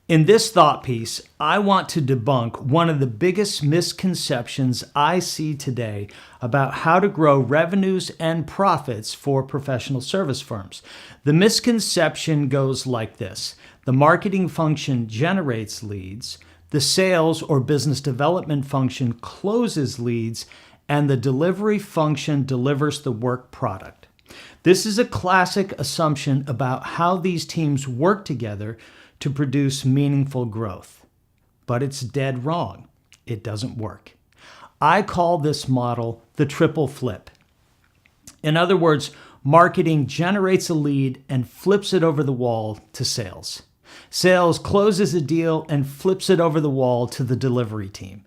In this thought piece, I want to debunk one of the biggest misconceptions I see today about how to grow revenues and profits for professional service firms. The misconception goes like this: the marketing function generates leads, the sales or business development function closes leads, and the delivery function delivers the work product. This is a classic assumption about how these teams work together to produce meaningful growth. But it's dead wrong. It doesn't work. I call this model the triple flip. In other words, marketing generates a lead and flips it over the wall to sales. Sales closes a deal and flips it over the wall to the delivery team.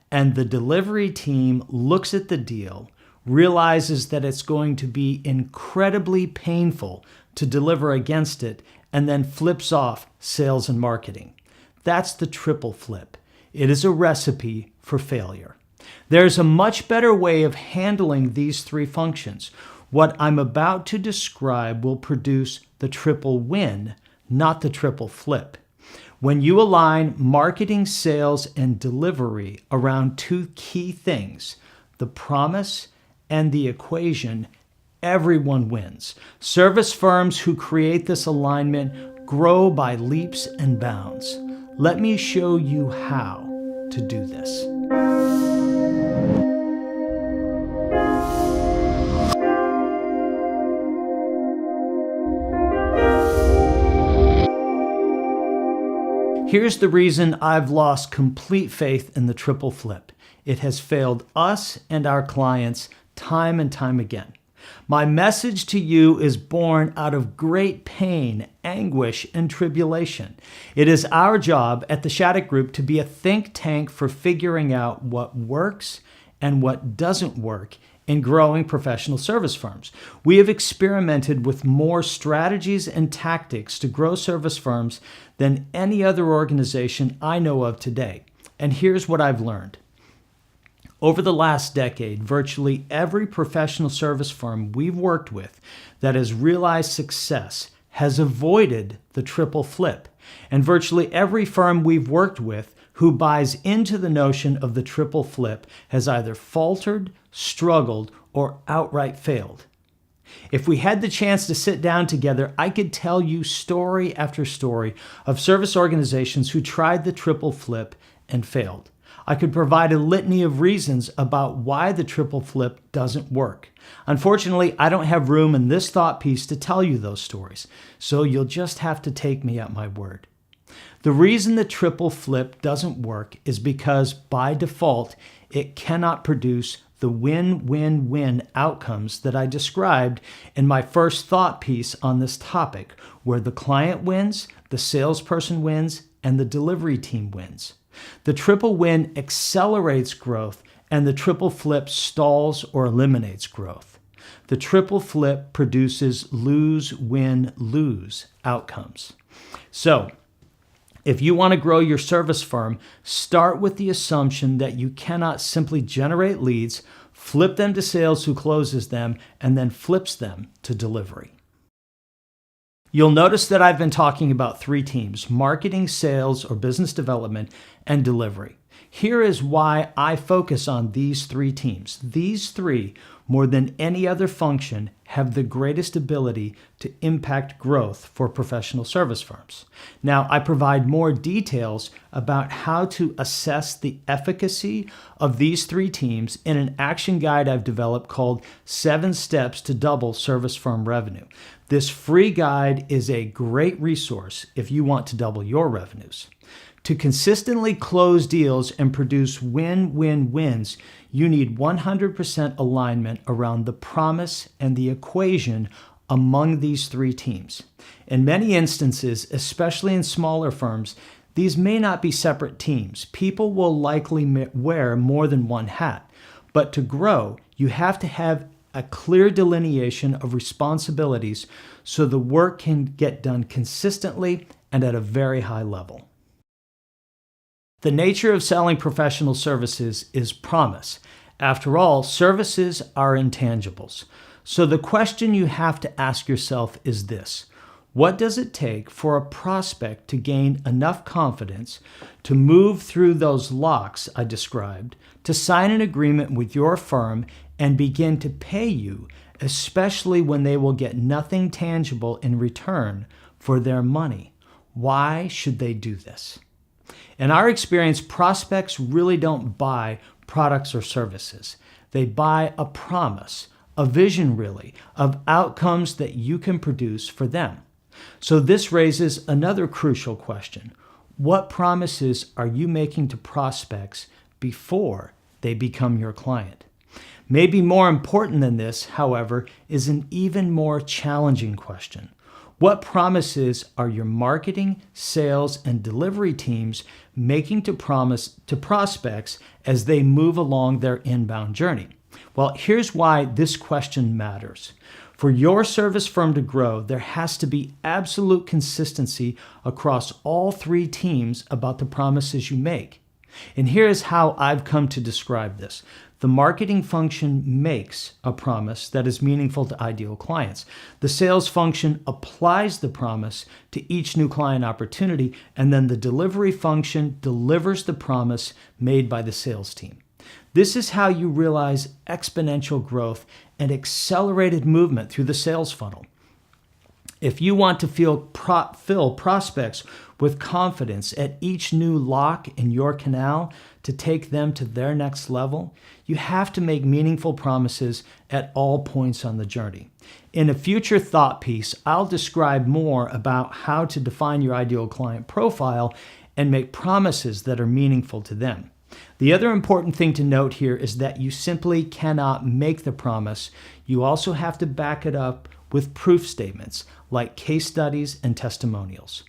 And the delivery team looks at the deal, realizes that it's going to be incredibly painful to deliver against it, and then flips off sales and marketing. That's the triple flip. It is a recipe for failure. There's a much better way of handling these three functions. What I'm about to describe will produce the triple win, not the triple flip. When you align marketing, sales, and delivery around two key things, the promise and the equation, everyone wins. Service firms who create this alignment grow by leaps and bounds. Let me show you how to do this. Here's the reason I've lost complete faith in the triple flip. It has failed us and our clients time and time again. My message to you is born out of great pain, anguish, and tribulation. It is our job at the Shattuck Group to be a think tank for figuring out what works and what doesn't work in growing professional service firms. We have experimented with more strategies and tactics to grow service firms than any other organization I know of today. And here's what I've learned. Over the last decade, virtually every professional service firm we've worked with that has realized success has avoided the triple flip. And virtually every firm we've worked with who buys into the notion of the triple flip has either faltered, struggled, or outright failed. If we had the chance to sit down together, I could tell you story after story of service organizations who tried the triple flip and failed. I could provide a litany of reasons about why the triple flip doesn't work. Unfortunately, I don't have room in this thought piece to tell you those stories, so you'll just have to take me at my word. The reason the triple flip doesn't work is because, by default, it cannot produce the win-win-win outcomes that I described in my first thought piece on this topic, where the client wins, the salesperson wins, and the delivery team wins. The triple win accelerates growth, and the triple flip stalls or eliminates growth. The triple flip produces lose-win-lose outcomes. So, if you want to grow your service firm, start with the assumption that you cannot simply generate leads, flip them to sales who closes them, and then flips them to delivery. You'll notice that I've been talking about three teams: marketing, sales, or business development, and delivery. Here is why I focus on these three teams. These three, more than any other function, have the greatest ability to impact growth for professional service firms. Now, I provide more details about how to assess the efficacy of these three teams in an action guide I've developed called 7 Steps to Double Service Firm Revenue. This free guide is a great resource if you want to double your revenues. To consistently close deals and produce win-win-wins, you need 100% alignment around the promise and the equation among these three teams. In many instances, especially in smaller firms, these may not be separate teams. People will likely wear more than one hat. But to grow, you have to have a clear delineation of responsibilities so the work can get done consistently and at a very high level. The nature of selling professional services is promise. After all, services are intangibles. So the question you have to ask yourself is this: What does it take for a prospect to gain enough confidence to move through those locks I described, to sign an agreement with your firm and begin to pay you, especially when they will get nothing tangible in return for their money? Why should they do this? In our experience, prospects really don't buy products or services. They buy a promise, a vision really, of outcomes that you can produce for them. So this raises another crucial question. What promises are you making to prospects before they become your client? Maybe more important than this, however, is an even more challenging question. What promises are your marketing, sales, and delivery teams making to prospects as they move along their inbound journey? Well, here's why this question matters. For your service firm to grow, there has to be absolute consistency across all three teams about the promises you make. And here's how I've come to describe this. The marketing function makes a promise that is meaningful to ideal clients. The sales function applies the promise to each new client opportunity, and then the delivery function delivers the promise made by the sales team. This is how you realize exponential growth and accelerated movement through the sales funnel. If you want to fill prospects with confidence at each new lock in your canal to take them to their next level, you have to make meaningful promises at all points on the journey. In a future thought piece, I'll describe more about how to define your ideal client profile and make promises that are meaningful to them. The other important thing to note here is that you simply cannot make the promise. You also have to back it up with proof statements like case studies and testimonials.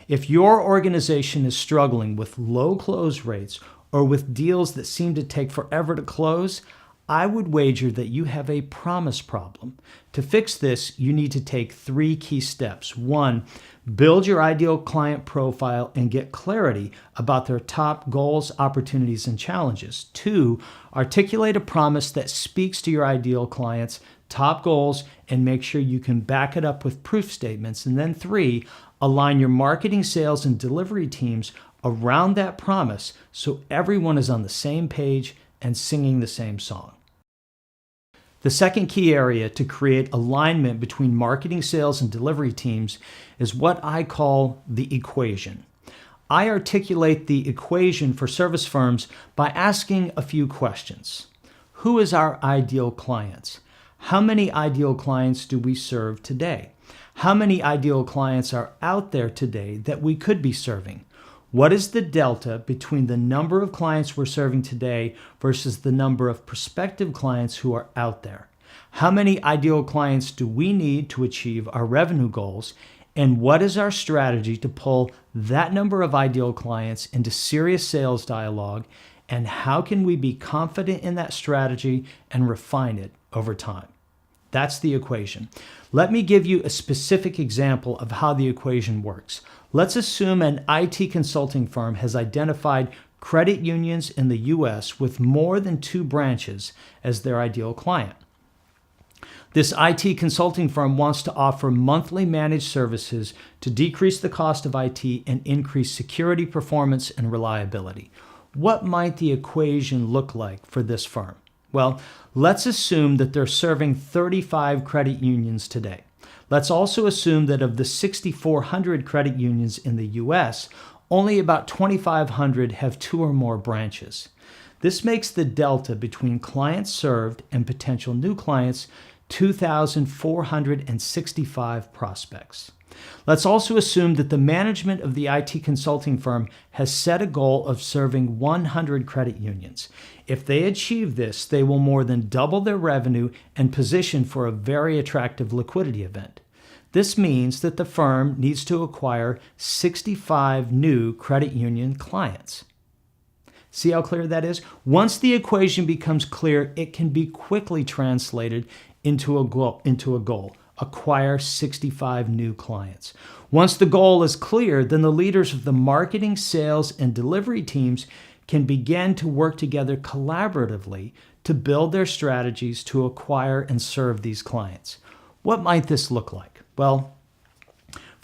If your organization is struggling with low close rates or with deals that seem to take forever to close, I would wager that you have a promise problem. To fix this, you need to take 3 key steps. 1, build your ideal client profile and get clarity about their top goals, opportunities, and challenges. 2, articulate a promise that speaks to your ideal clients' top goals and make sure you can back it up with proof statements. And then 3, align your marketing, sales, and delivery teams around that promise so everyone is on the same page and singing the same song. The second key area to create alignment between marketing, sales, and delivery teams is what I call the equation. I articulate the equation for service firms by asking a few questions. Who is our ideal clients? How many ideal clients do we serve today? How many ideal clients are out there today that we could be serving? What is the delta between the number of clients we're serving today versus the number of prospective clients who are out there? How many ideal clients do we need to achieve our revenue goals? And what is our strategy to pull that number of ideal clients into serious sales dialogue? And how can we be confident in that strategy and refine it over time? That's the equation. Let me give you a specific example of how the equation works. Let's assume an IT consulting firm has identified credit unions in the U.S. with more than 2 branches as their ideal client. This IT consulting firm wants to offer monthly managed services to decrease the cost of IT and increase security, performance, and reliability. What might the equation look like for this firm? Well, let's assume that they're serving 35 credit unions today. Let's also assume that of the 6,400 credit unions in the U.S., only about 2,500 have 2 or more branches. This makes the delta between clients served and potential new clients 2,465 prospects. Let's also assume that the management of the IT consulting firm has set a goal of serving 100 credit unions. If they achieve this, they will more than double their revenue and position for a very attractive liquidity event. This means that the firm needs to acquire 65 new credit union clients. See how clear that is? Once the equation becomes clear, it can be quickly translated into a goal. Acquire 65 new clients. Once the goal is clear, then the leaders of the marketing, sales, and delivery teams can begin to work together collaboratively to build their strategies to acquire and serve these clients. What might this look like? Well,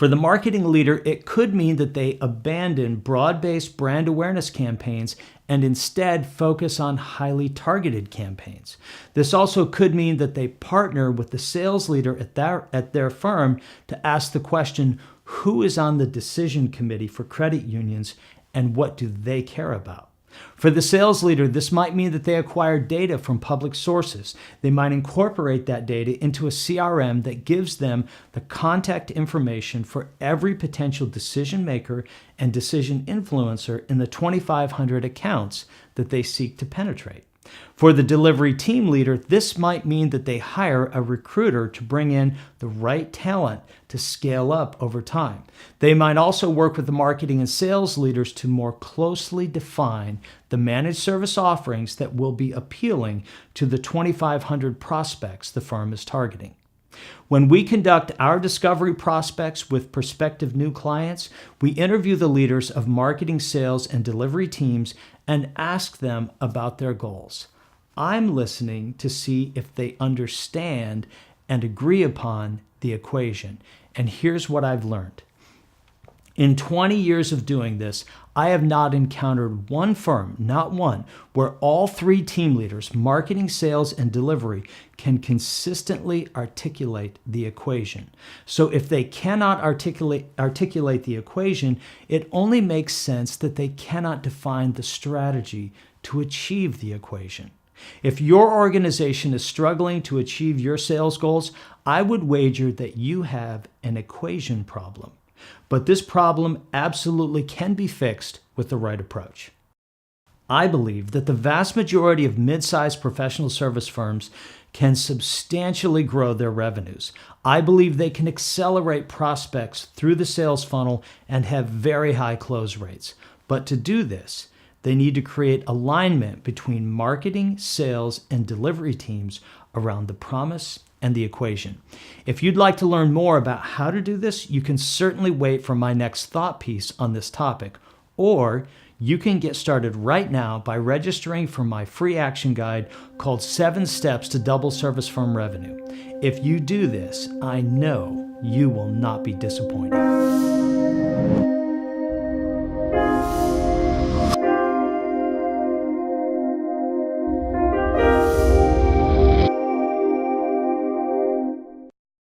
For the marketing leader, it could mean that they abandon broad-based brand awareness campaigns and instead focus on highly targeted campaigns. This also could mean that they partner with the sales leader at their firm to ask the question, who is on the decision committee for credit unions and what do they care about? For the sales leader, this might mean that they acquire data from public sources. They might incorporate that data into a CRM that gives them the contact information for every potential decision maker and decision influencer in the 2,500 accounts that they seek to penetrate. For the delivery team leader, this might mean that they hire a recruiter to bring in the right talent to scale up over time. They might also work with the marketing and sales leaders to more closely define the managed service offerings that will be appealing to the 2,500 prospects the firm is targeting. When we conduct our discovery prospects with prospective new clients, we interview the leaders of marketing, sales, and delivery teams and ask them about their goals. I'm listening to see if they understand and agree upon the equation. And here's what I've learned. In 20 years of doing this, I have not encountered one firm, not one, where all three team leaders, marketing, sales, and delivery, can consistently articulate the equation. So if they cannot articulate the equation, it only makes sense that they cannot define the strategy to achieve the equation. If your organization is struggling to achieve your sales goals, I would wager that you have an equation problem. But this problem absolutely can be fixed with the right approach. I believe that the vast majority of mid-sized professional service firms can substantially grow their revenues. I believe they can accelerate prospects through the sales funnel and have very high close rates. But to do this, they need to create alignment between marketing, sales, and delivery teams around the promise and the equation. If you'd like to learn more about how to do this, you can certainly wait for my next thought piece on this topic, or you can get started right now by registering for my free action guide called 7 Steps to Double Service Firm Revenue. If you do this, I know you will not be disappointed.